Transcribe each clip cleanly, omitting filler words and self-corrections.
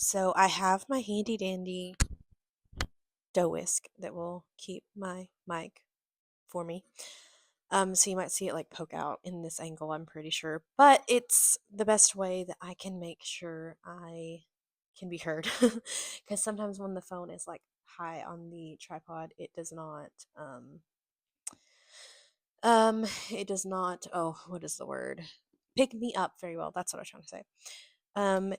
So I have my handy dandy dough whisk that will keep my mic for me. So you might see it like poke out in this angle, I'm pretty sure. But it's the best way that I can make sure I can be heard. Because sometimes when the phone is like high on the tripod, it does not, oh, what is the word? Pick me up very well. That's what I was trying to say.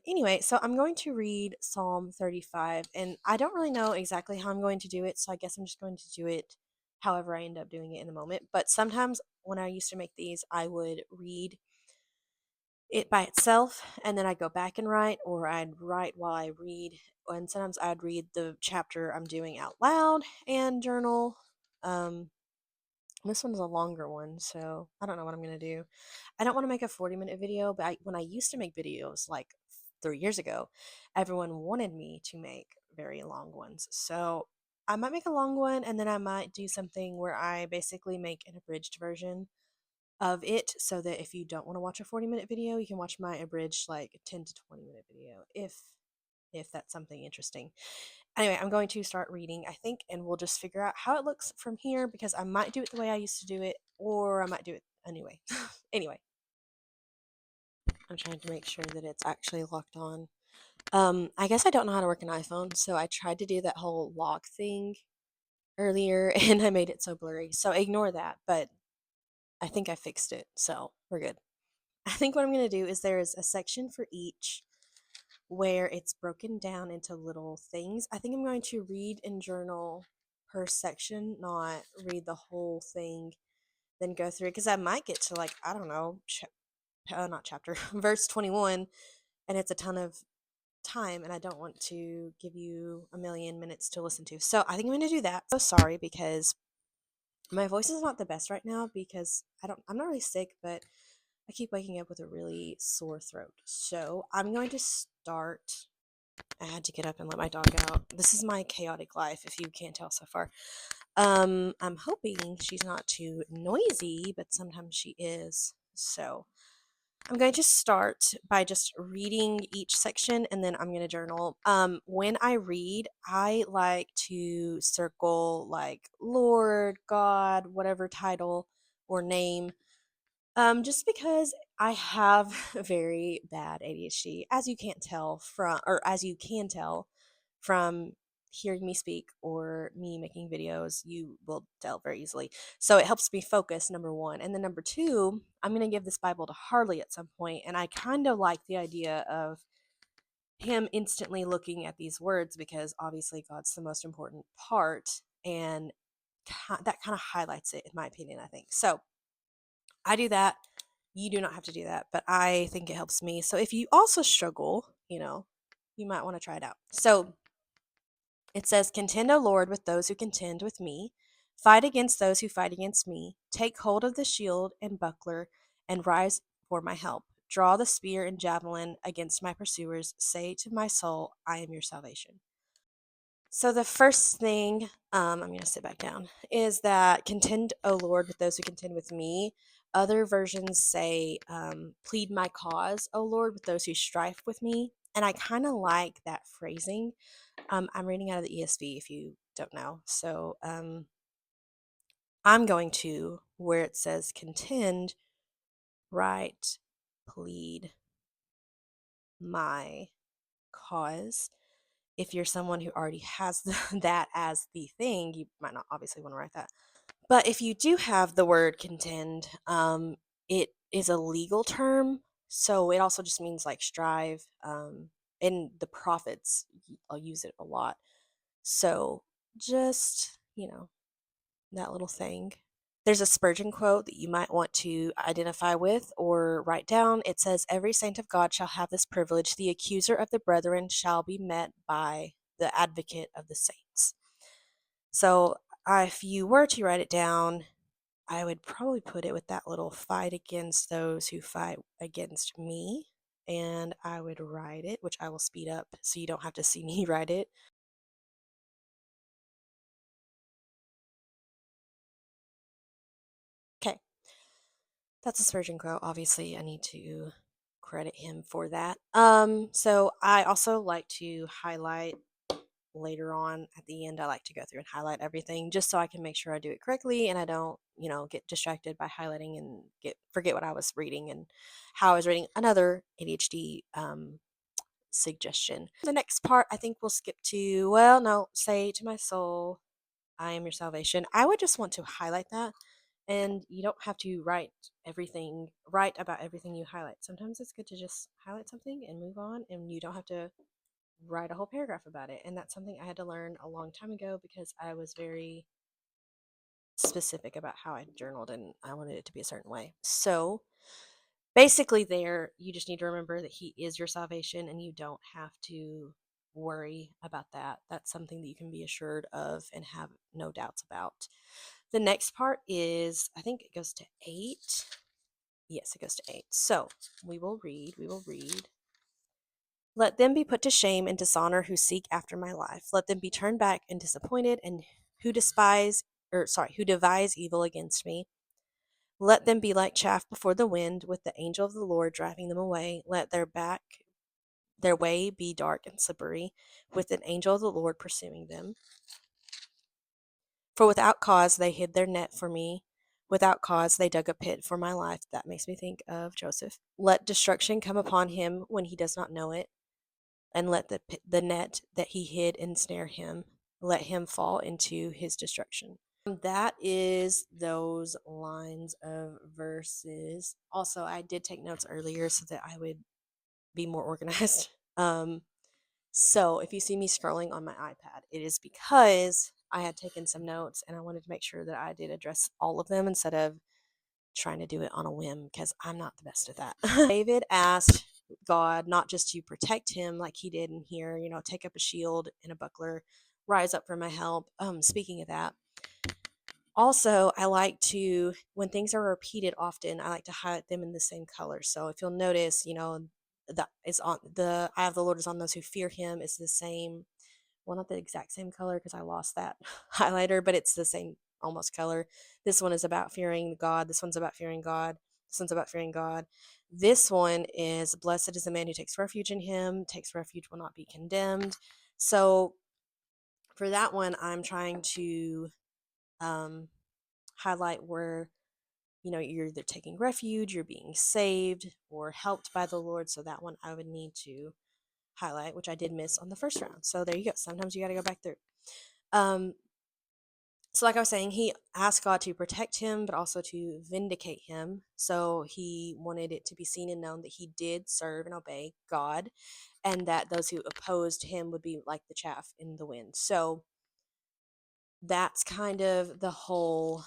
Anyway, so I'm going to read Psalm 35, and I don't really know exactly how I'm going to do it, so I guess I'm just going to do it however I end up doing it in the moment. But sometimes when I used to make these, I would read it by itself, and then I'd go back and write, or I'd write while I read, and sometimes I'd read the chapter I'm doing out loud and journal. Um, this one's a longer one, so I don't know what I'm gonna do. I don't want to make a 40-minute video, but when I used to make videos like 3 years ago, everyone wanted me to make very long ones. So I might make a long one, and then I might do something where I basically make an abridged version of it, so that if you don't want to watch a 40-minute video, you can watch my abridged like 10 to 20-minute video if that's something interesting. Anyway, I'm going to start reading, I think, and we'll just figure out how it looks from here, because I might do it the way I used to do it, or I might do it anyway. Anyway, I'm trying to make sure that it's actually locked on. I guess I don't know how to work an iPhone, so I tried to do that whole lock thing earlier and I made it so blurry. So ignore that, but I think I fixed it, so we're good. I think what I'm going to do is there is a section for each where it's broken down into little things. I think I'm going to read and journal per section, not read the whole thing, then go through it, because I might get to, like, I don't know, not chapter, verse 21, and it's a ton of time, and I don't want to give you a million minutes to listen to. So I think I'm going to do that. So sorry, because my voice is not the best right now, because I'm not really sick, but I keep waking up with a really sore throat. So I'm going to start. I had to get up and let my dog out. This is my chaotic life, if you can't tell so far. I'm hoping she's not too noisy, but sometimes she is. So I'm going to start by just reading each section, and then I'm going to journal. When I read, I like to circle like Lord, God, whatever title or name, just because I have very bad ADHD, as you can't tell from, or as you can tell from hearing me speak or me making videos, you will tell very easily. So it helps me focus, number one. And then number two, I'm going to give this Bible to Harley at some point, and I kind of like the idea of him instantly looking at these words, because obviously God's the most important part, and that kind of highlights it, in my opinion, I think. So I do that. You do not have to do that, but I think it helps me. So if you also struggle, you might want to try it out. So it says, "Contend, O Lord, with those who contend with me. Fight against those who fight against me. Take hold of the shield and buckler, and rise for my help. Draw the spear and javelin against my pursuers. Say to my soul, I am your salvation." So the first thing, I'm going to sit back down, is that "contend, O Lord, with those who contend with me." Other versions say, "plead my cause, O Lord, with those who strive with me." And I kind of like that phrasing. I'm reading out of the ESV, if you don't know. So I'm going to, where it says contend, write "plead my cause." If you're someone who already has that as the thing, you might not obviously want to write that. But if you do have the word contend, it is a legal term. So it also just means like strive. And the prophets, I'll use it a lot. So just, that little thing. There's a Spurgeon quote that you might want to identify with or write down. It says, "Every saint of God shall have this privilege. The accuser of the brethren shall be met by the advocate of the saints." So if you were to write it down, I would probably put it with that little "fight against those who fight against me." And I would write it, which I will speed up so you don't have to see me write it. Okay, that's a Spurgeon quote. Obviously, I need to credit him for that. So I also like to highlight later on at the end. I like to go through and highlight everything just so I can make sure I do it correctly and I don't, get distracted by highlighting and forget what I was reading and how I was reading. Another ADHD suggestion. The next part I think we'll skip to, well, no, say to my soul, I am your salvation. I would just want to highlight that. And you don't have to write about everything you highlight. Sometimes it's good to just highlight something and move on, and you don't have to write a whole paragraph about it. And that's something I had to learn a long time ago because I was very specific about how I journaled and I wanted it to be a certain way. So basically, there, you just need to remember that He is your salvation and you don't have to worry about that. That's something that you can be assured of and have no doubts about. The next part is, I think it goes to 8. Yes, it goes to 8. So we will read. Let them be put to shame and dishonor who seek after my life. Let them be turned back and disappointed, and who devise evil against me. Let them be like chaff before the wind, with the angel of the Lord driving them away. Let their way be dark and slippery, with an angel of the Lord pursuing them. For without cause they hid their net for me. Without cause they dug a pit for my life. That makes me think of Joseph. Let destruction come upon him when he does not know it, and let the net that he hid ensnare him. Let him fall into his destruction. That is those lines of verses. Also, I did take notes earlier so that I would be more organized. So if you see me scrolling on my iPad, it is because I had taken some notes and I wanted to make sure that I did address all of them instead of trying to do it on a whim because I'm not the best at that. David asked God not just to protect him like he did in here, take up a shield and a buckler, rise up for my help. Speaking of that, also, I like to, when things are repeated often, I like to highlight them in the same color. So if you'll notice, that is on the eye of the Lord is on those who fear him. It's the same, well, not the exact same color because I lost that highlighter, but it's the same almost color. This one is about fearing God. This one's about fearing God. This one's about fearing God. This one is blessed is the man who takes refuge in him, takes refuge will not be condemned. So for that one, I'm trying to um, highlight where you're either taking refuge, you're being saved, or helped by the Lord. So that one I would need to highlight, which I did miss on the first round. So there you go. Sometimes you got to go back through. Um, so like I was saying, he asked God to protect him, but also to vindicate him. So he wanted it to be seen and known that he did serve and obey God, and that those who opposed him would be like the chaff in the wind. So that's kind of the whole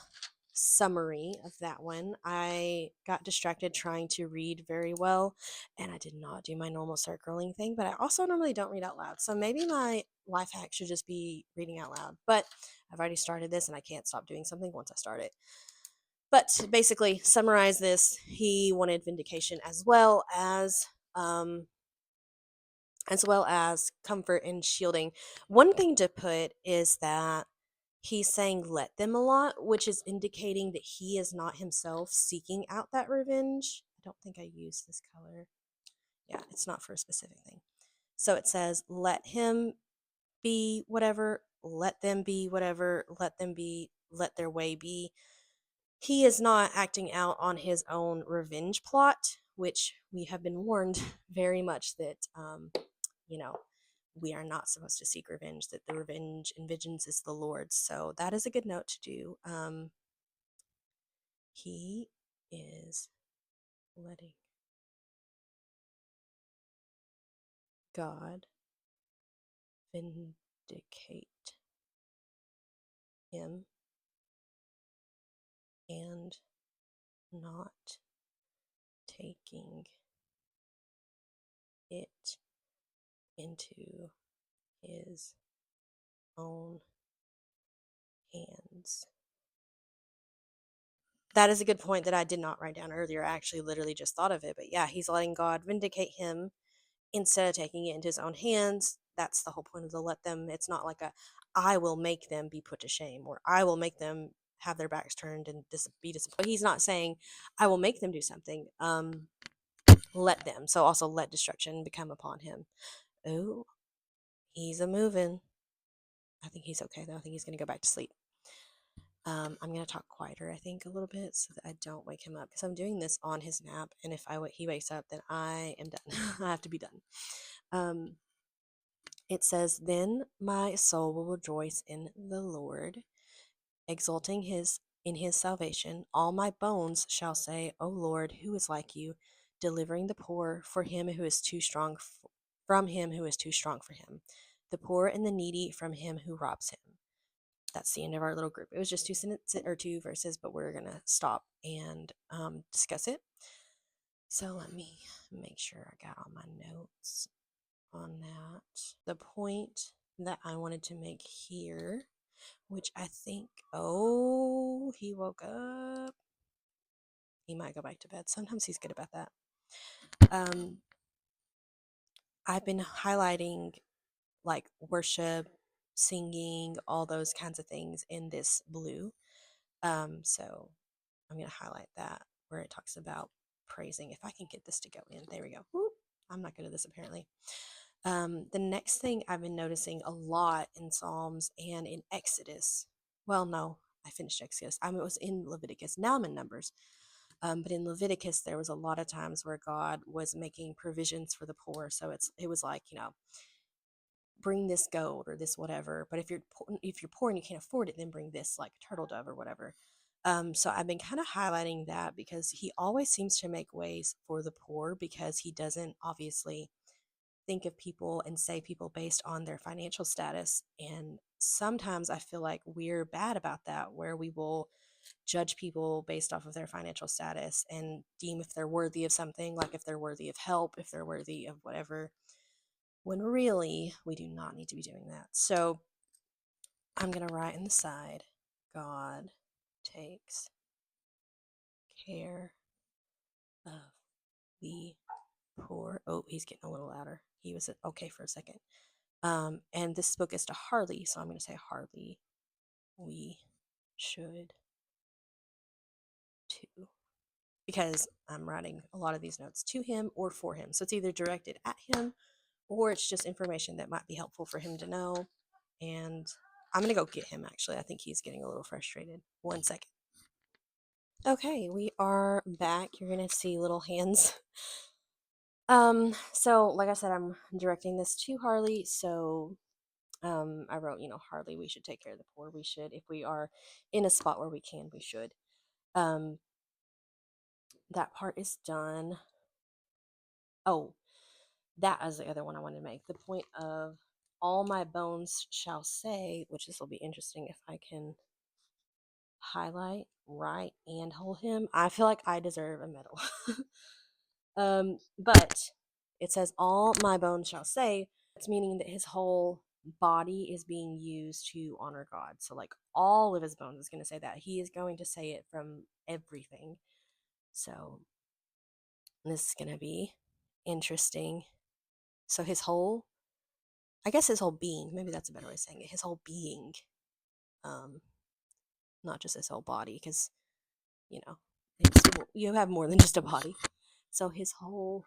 summary of that one. I got distracted trying to read very well, and I did not do my normal circling thing, but I also normally don't read out loud. So maybe my life hack should just be reading out loud. But I've already started this and I can't stop doing something once I start it. But basically, summarize this. He wanted vindication as well as comfort and shielding. One thing to put is that he's saying let them a lot, which is indicating that he is not himself seeking out that revenge. I don't think I used this color. Yeah, it's not for a specific thing. So it says let him be whatever, let them be whatever, let their way be. He is not acting out on his own revenge plot, which we have been warned very much that you know, we are not supposed to seek revenge, that the revenge and vengeance is the Lord's. So that is a good note to do. He is letting God vindicate him and not taking it into his own hands. That is a good point that I did not write down earlier. I actually literally just thought of it. But yeah, he's letting God vindicate him instead of taking it into his own hands. That's the whole point of the let them. It's not like I will make them be put to shame, or I will make them have their backs turned and be disappointed. He's not saying I will make them do something. let them. So also let destruction become upon him. Oh, he's a moving. I think he's okay though. I think he's gonna go back to sleep. I'm gonna talk quieter, I think, a little bit so that I don't wake him up because I'm doing this on his nap, and if he wakes up, then I am done. I have to be done. Um, it says, "Then my soul will rejoice in the Lord, exulting in his salvation. All my bones shall say, O Lord, who is like you, delivering the poor from him who is too strong for him, the poor and the needy from him who robs him." That's the end of our little group. It was just two sentences or two verses, but we're gonna stop and discuss it. So let me make sure I got all my notes on that. The point that I wanted to make here, which I think, oh, he woke up. He might go back to bed. Sometimes he's good about that. I've been highlighting like worship, singing, all those kinds of things in this blue. So I'm going to highlight that where it talks about praising. If I can get this to go in, there we go. Whoop. I'm not good at this apparently. The next thing I've been noticing a lot in Psalms and in Exodus. Well, no, I finished Exodus. It was in Leviticus. Now I'm in Numbers. But in Leviticus, there was a lot of times where God was making provisions for the poor. So it was like, bring this gold or this whatever. But if you're poor and you can't afford it, then bring this like turtle dove or whatever. So I've been kind of highlighting that because he always seems to make ways for the poor because he doesn't obviously think of people and say people based on their financial status. And sometimes I feel like we're bad about that, where we will judge people based off of their financial status and deem if they're worthy of something, like if they're worthy of help, if they're worthy of whatever, when really we do not need to be doing that. So I'm going to write in the side, God takes care of the poor. Oh, he's getting a little louder. He was okay for a second. And this book is to Harley, so I'm going to say Harley, we should too. Because I'm writing a lot of these notes to him or for him. So it's either directed at him or it's just information that might be helpful for him to know. And I'm going to go get him actually. I think he's getting a little frustrated. 1 second. Okay, we are back. You're going to see little hands. So like I said, I'm directing this to Harley. So I wrote, Harley, we should take care of the poor. We should, if we are in a spot where we can, we should. Um, that part is done. Oh, that is the other one I wanted to make. The point of all my bones shall say, which this will be interesting if I can highlight, write, and hold him. I feel like I deserve a medal. But it says all my bones shall say. It's meaning that his whole body is being used to honor God. So like all of his bones is going to say that. He is going to say it from everything. So this is going to be interesting. So I guess his whole being, maybe that's a better way of saying it, his whole being, not just his whole body, because, you know, you have more than just a body. So his whole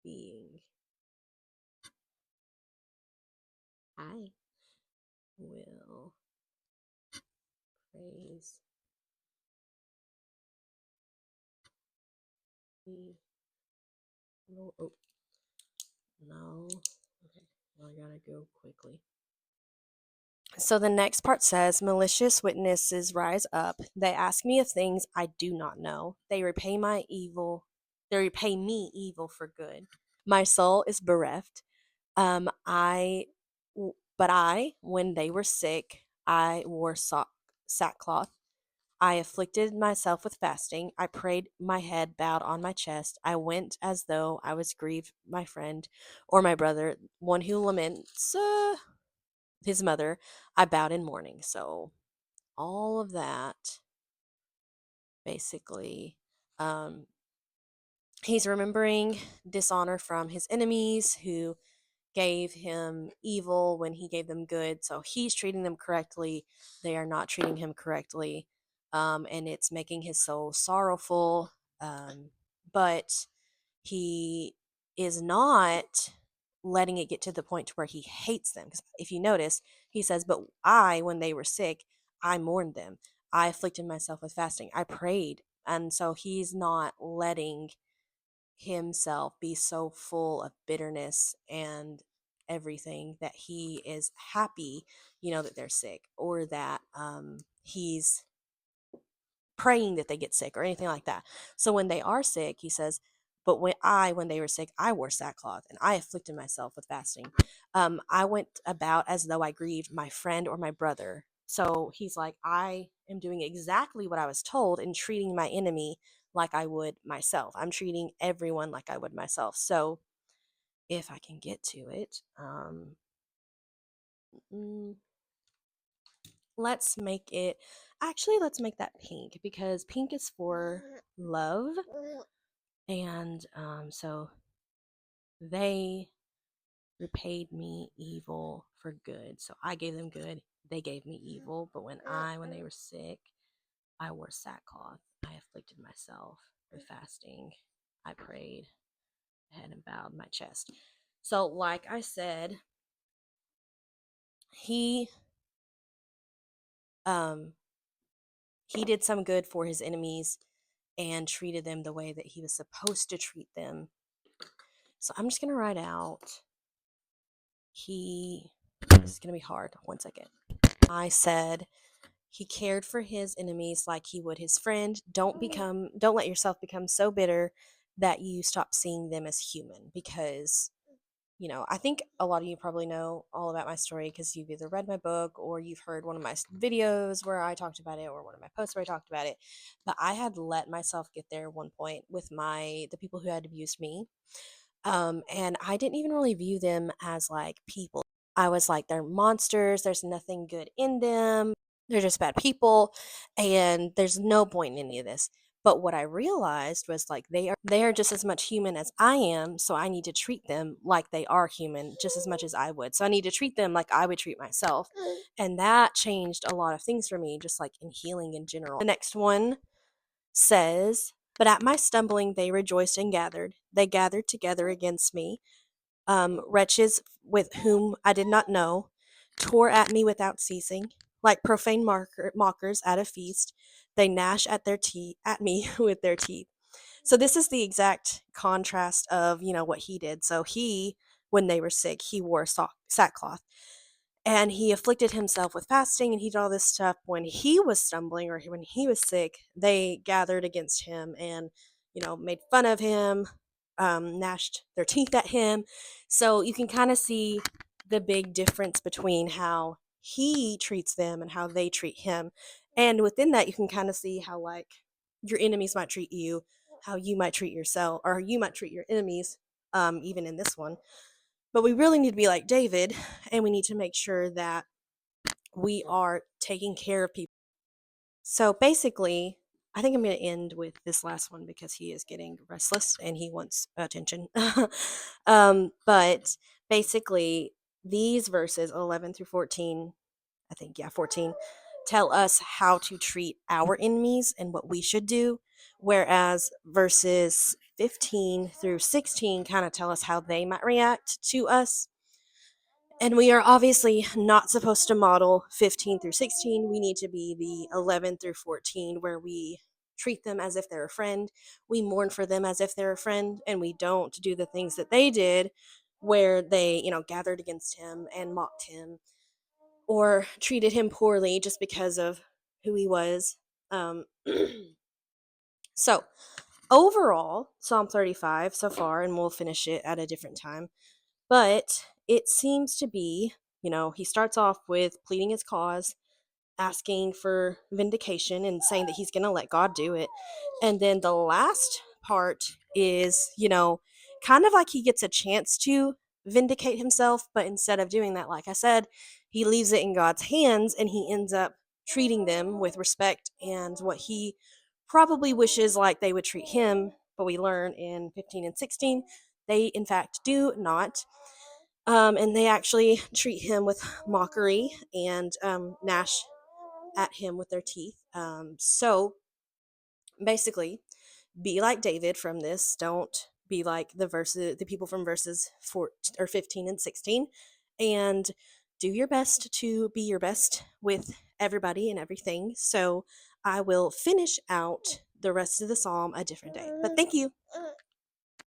being, I will praise the Lord. Oh, no. Okay, well, I gotta go quickly. So the next part says, malicious witnesses rise up. They ask me of things I do not know. They repay me evil for good. My soul is bereft. Um, I, but when they were sick, I wore sackcloth. I afflicted myself with fasting. I prayed, my head bowed on my chest. I went as though I was grieved, my friend or my brother, one who laments his mother. I bowed in mourning. So all of that, basically, um, he's remembering dishonor from his enemies who gave him evil when he gave them good. So he's treating them correctly. They are not treating him correctly. And it's making his soul sorrowful. But He is not letting it get to the point to where he hates them. Because if you notice, he says, "But I, when they were sick, I mourned them. I afflicted myself with fasting. I prayed." And so he's not letting himself be so full of bitterness and everything that he is happy, that they're sick, or that he's praying that they get sick or anything like that. So when they are sick, he says, "But when they were sick, I wore sackcloth and I afflicted myself with fasting. I went about as though I grieved my friend or my brother." So he's like, I am doing exactly what I was told and treating my enemy like I would myself. I'm treating everyone like I would myself. So if I can get to it, mm, let's make it, actually, let's make that pink because pink is for love. And so they repaid me evil for good. So I gave them good, they gave me evil. But when they were sick, I wore sackcloth. I afflicted myself with fasting. I prayed, head and bowed my chest. So, like I said, he um he did some good for his enemies and treated them the way that he was supposed to treat them. So I'm just gonna write out he this is gonna be hard. One second. I said he cared for his enemies like he would his friend. Don't let yourself become so bitter that you stop seeing them as human, because I think a lot of you probably know all about my story because you've either read my book or you've heard one of my videos where I talked about it, or one of my posts where I talked about it. But I had let myself get there at one point with the people who had abused me. And I didn't even really view them as like people. I was like, they're monsters. There's nothing good in them. They're just bad people, and there's no point in any of this. But what I realized was like they are just as much human as I am, so I need to treat them like they are human just as much as I would. So I need to treat them like I would treat myself. And that changed a lot of things for me, just like in healing in general. The next one says, "But at my stumbling they rejoiced and gathered. They gathered together against me. Wretches with whom I did not know tore at me without ceasing, like profane mockers at a feast. They gnash at me with their teeth." So this is the exact contrast of what he did. So when they were sick, he wore sackcloth, and he afflicted himself with fasting, and he did all this stuff. When he was stumbling or when he was sick, they gathered against him and made fun of him, gnashed their teeth at him. So you can kind of see the big difference between how he treats them and how they treat him. And within that, you can kind of see how like your enemies might treat you, how you might treat yourself, or you might treat your enemies, even in this one. But we really need to be like David, and we need to make sure that we are taking care of people. So basically, I think I'm going to end with this last one because he is getting restless and he wants attention. But basically, these verses 11 through 14, I think, yeah, 14, tell us how to treat our enemies and what we should do. Whereas verses 15 through 16 kind of tell us how they might react to us. And we are obviously not supposed to model 15 through 16. We need to be the 11 through 14, where we treat them as if they're a friend. We mourn for them as if they're a friend, and we don't do the things that they did, where they, gathered against him and mocked him or treated him poorly just because of who he was. Um, so, overall, Psalm 35 so far, and we'll finish it at a different time. But it seems to be, he starts off with pleading his cause, asking for vindication, and saying that he's going to let God do it. And then the last part is, kind of like he gets a chance to vindicate himself, but instead of doing that, like I said, he leaves it in God's hands and he ends up treating them with respect and what he probably wishes like they would treat him. But we learn in 15 and 16, they in fact do not. And they actually treat him with mockery and gnash at him with their teeth. So basically, be like David from this. Don't be like the people from verses 4 or 15 and 16, and do your best to be your best with everybody and everything. So I will finish out the rest of the psalm a different day. But thank you.